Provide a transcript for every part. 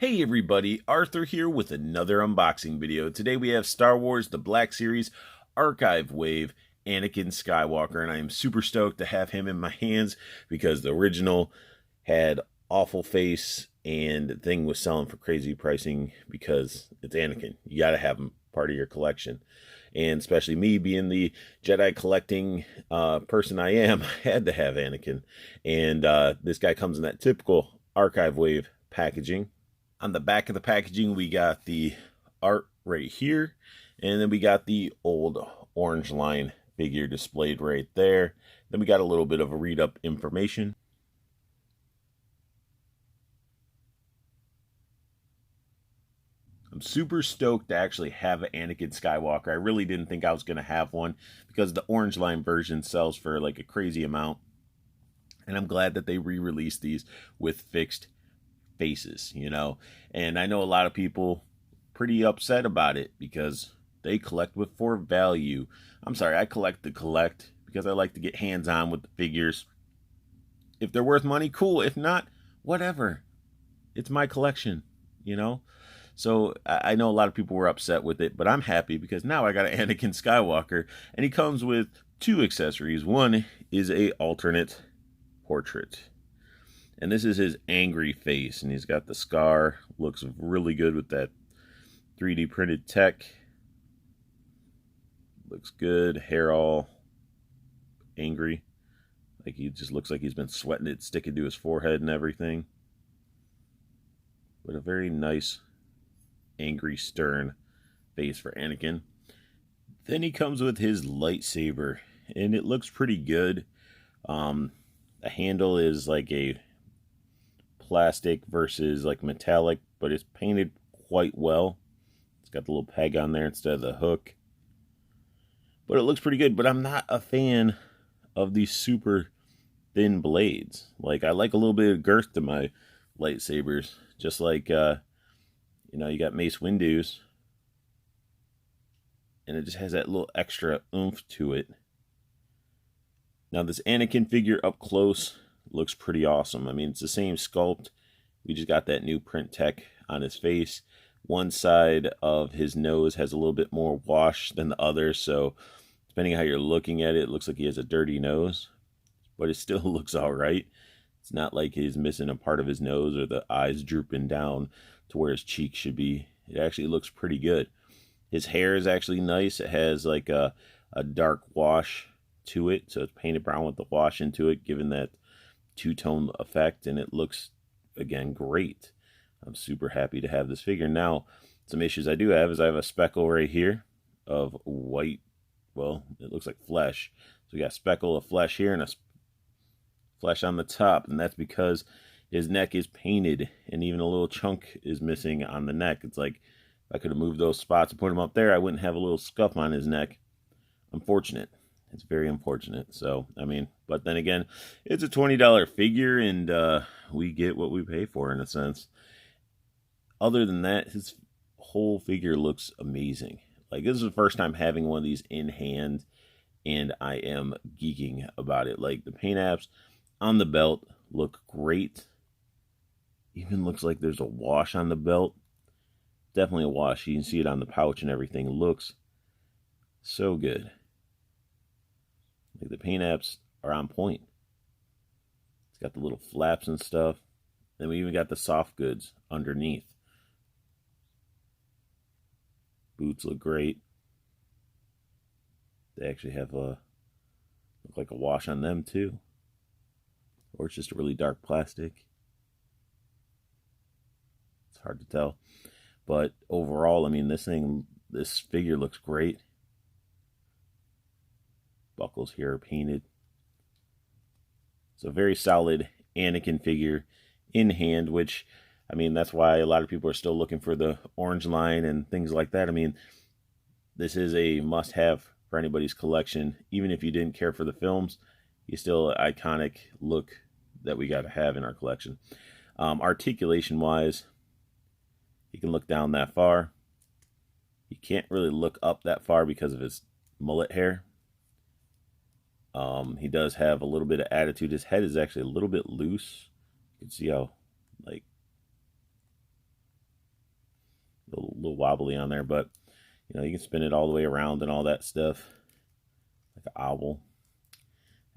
Hey everybody, Arthur here with another unboxing video. Today we have Star Wars The Black Series Archive Wave Anakin Skywalker, and I am super stoked to have him in my hands because the original had awful face and the thing was selling for crazy pricing because it's Anakin. You gotta have him part of your collection. And especially me being the Jedi collecting person I am, I had to have Anakin. And this guy comes in that typical Archive Wave packaging. On the back of the packaging, we got the art right here, and then we got the old orange line figure displayed right there. Then we got a little bit of a read-up information. I'm super stoked to actually have an Anakin Skywalker. I really didn't think I was going to have one because the orange line version sells for like a crazy amount. And I'm glad that they re-released these with fixed faces, you know. And I know a lot of people pretty upset about it because they collect for value. I'm sorry, I collect to collect because I like to get hands-on with the figures. If they're worth money, cool. If not, whatever. It's my collection, you know. So I know a lot of people were upset with it, but I'm happy because now I got an Anakin Skywalker, and he comes with two accessories. One is a alternate portrait. And this is his angry face, and he's got the scar. Looks really good with that 3D printed tech. Looks good. Hair all angry. Like he just looks like he's been sweating it, sticking to his forehead and everything. But a very nice, angry, stern face for Anakin. Then he comes with his lightsaber, and it looks pretty good. The handle is like a plastic versus like metallic, but it's painted quite well. It's got the little peg on there instead of the hook, but it looks pretty good. But I'm not a fan of these super thin blades. Like, I like a little bit of girth to my lightsabers, just like you know, you got Mace Windu's, and it just has that little extra oomph to it. Now this Anakin figure up close looks pretty awesome. I mean, it's the same sculpt. We just got that new print tech on his face. One side of his nose has a little bit more wash than the other, so depending on how you're looking at it, it looks like he has a dirty nose, but it still looks all right. It's not like he's missing a part of his nose or the eyes drooping down to where his cheek should be. It actually looks pretty good. His hair is actually nice. It has like a dark wash to it, so it's painted brown with the wash into it, giving that two-tone effect, and it looks, again, great. I'm super happy to have this figure. Now, some issues I do have is I have a speckle right here of white, well, it looks like flesh. So we got a speckle of flesh here and a flesh on the top, and that's because his neck is painted, and even a little chunk is missing on the neck. It's like, if I could have moved those spots and put him up there, I wouldn't have a little scuff on his neck. Unfortunate. It's very unfortunate. So, I mean, but then again, it's a $20 figure, and we get what we pay for in a sense. Other than that, his whole figure looks amazing. Like, this is the first time having one of these in hand, and I am geeking about it. Like, the paint apps on the belt look great. Even looks like there's a wash on the belt. Definitely a wash. You can see it on the pouch and everything. Looks so good. Like, the paint apps are on point. It's got the little flaps and stuff. Then we even got the soft goods underneath. Boots look great. They actually have look like a wash on them too. Or it's just a really dark plastic. It's hard to tell. But overall, I mean, this figure looks great. Buckles here are painted. It's a very solid Anakin figure in hand, which, I mean, that's why a lot of people are still looking for the orange line and things like that. I mean, this is a must-have for anybody's collection. Even if you didn't care for the films, he's still an iconic look that we got to have in our collection. Articulation-wise, you can look down that far. You can't really look up that far because of his mullet hair. He does have a little bit of attitude. His head is actually a little bit loose. You can see how, like, little wobbly on there, but you know, you can spin it all the way around and all that stuff, like an owl.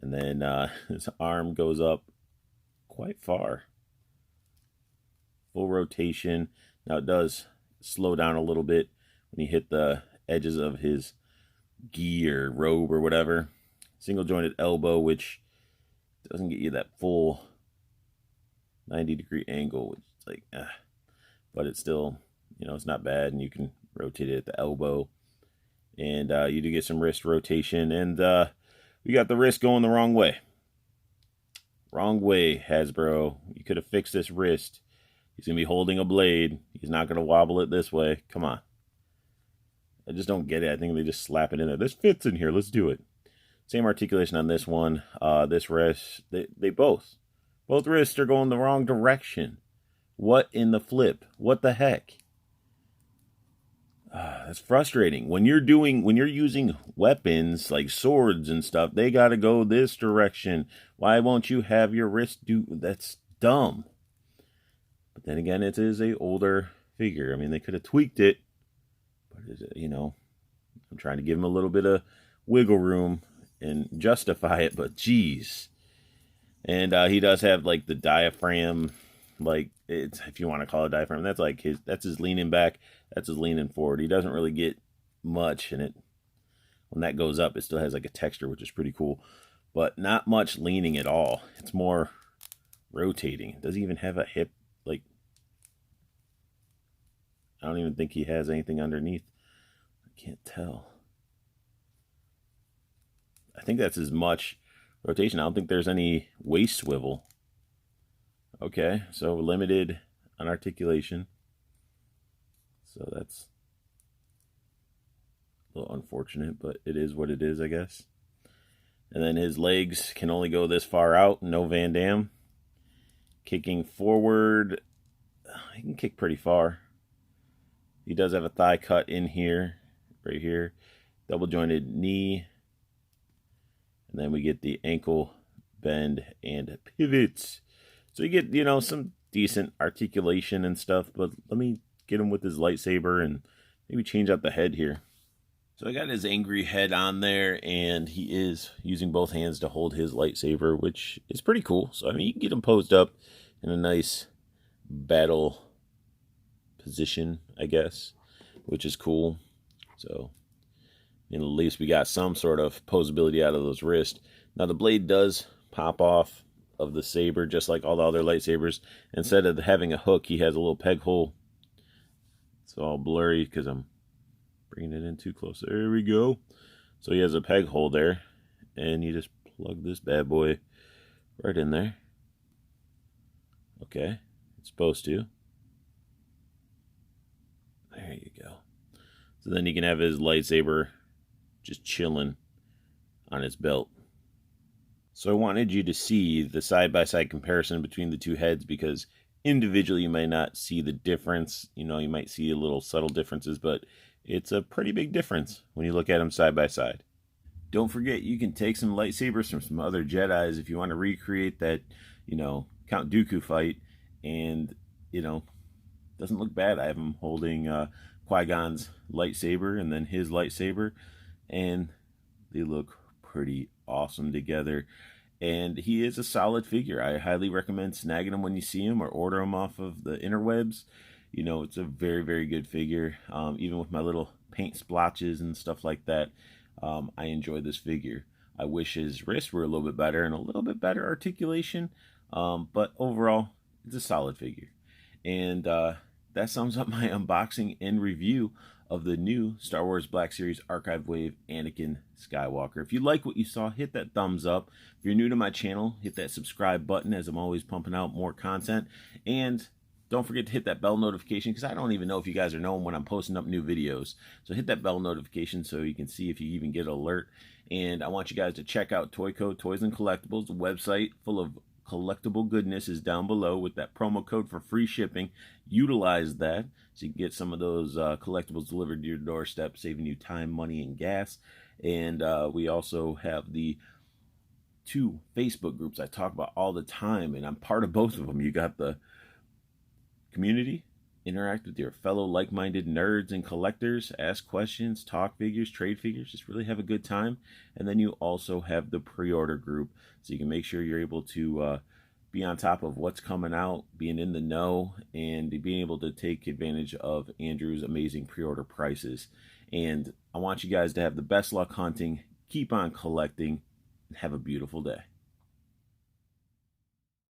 And then his arm goes up quite far. Full rotation. Now it does slow down a little bit when you hit the edges of his gi or robe or whatever. Single jointed elbow, which doesn't get you that full 90-degree angle, which is like, but it's still, you know, it's not bad, and you can rotate it at the elbow. And you do get some wrist rotation, and we got the wrist going the wrong way. Wrong way, Hasbro. You could have fixed this wrist. He's going to be holding a blade. He's not going to wobble it this way. Come on. I just don't get it. I think they just slap it in there. This fits in here. Let's do it. Same articulation on this one. This wrist, they both wrists are going the wrong direction. What in the flip? What the heck? That's frustrating. When you're using weapons like swords and stuff, they got to go this direction. Why won't you have your wrist do? That's dumb. But then again, it is a older figure. I mean, they could have tweaked it, but you know, I'm trying to give him a little bit of wiggle room and justify it. But geez, and he does have like the diaphragm, like it's, if you want to call it diaphragm, that's like his leaning back, that's his leaning forward. He doesn't really get much, and when that goes up, it still has like a texture, which is pretty cool, but not much leaning at all. It's more rotating. It doesn't even have a hip. Like, I don't even think he has anything underneath. I can't tell. I think that's as much rotation. I don't think there's any waist swivel. Okay, so limited on articulation. So that's a little unfortunate, but it is what it is, I guess. And then his legs can only go this far out. No Van Damme. Kicking forward, he can kick pretty far. He does have a thigh cut in here, right here. Double jointed knee. And then we get the ankle bend and pivots. So you get, you know, some decent articulation and stuff. But let me get him with his lightsaber and maybe change up the head here. So I got his angry head on there, and he is using both hands to hold his lightsaber, which is pretty cool. So, I mean, you can get him posed up in a nice battle position, I guess, which is cool. So, at least we got some sort of posability out of those wrists. Now, the blade does pop off of the saber, just like all the other lightsabers. Instead of having a hook, he has a little peg hole. It's all blurry because I'm bringing it in too close. There we go. So he has a peg hole there, and you just plug this bad boy right in there. Okay, it's supposed to. There you go. So then you can have his lightsaber just chilling on his belt. So I wanted you to see the side-by-side comparison between the two heads, because individually you may not see the difference. You know, you might see a little subtle differences, but it's a pretty big difference when you look at them side by side. Don't forget, you can take some lightsabers from some other Jedis if you want to recreate that, you know, Count Dooku fight, and, you know, doesn't look bad. I have him holding Qui-Gon's lightsaber and then his lightsaber, and they look pretty awesome together. And he is a solid figure. I highly recommend snagging him when you see him, or order him off of the interwebs. You know, it's a very, very good figure. Even with my little paint splotches and stuff like that, I enjoy this figure. I wish his wrists were a little bit better and a little bit better articulation. But overall, it's a solid figure. And that sums up my unboxing and review of the new Star Wars Black Series Archive Wave Anakin Skywalker. If you like what you saw, hit that thumbs up. If you're new to my channel, hit that subscribe button, as I'm always pumping out more content. And don't forget to hit that bell notification, because I don't even know if you guys are knowing when I'm posting up new videos. So hit that bell notification so you can see if you even get an alert. And I want you guys to check out Toyco Toys and Collectibles. The website full of collectible goodness is down below with that promo code for free shipping. Utilize that so you can get some of those collectibles delivered to your doorstep, saving you time, money, and gas. And we also have the 2 Facebook groups I talk about all the time, and I'm part of both of them. You got the community, interact with your fellow like-minded nerds and collectors, ask questions, talk figures, trade figures, just really have a good time. And then you also have the pre-order group, so you can make sure you're able to be on top of what's coming out, being in the know, and being able to take advantage of Andrew's amazing pre-order prices. And I want you guys to have the best luck hunting, keep on collecting, and have a beautiful day.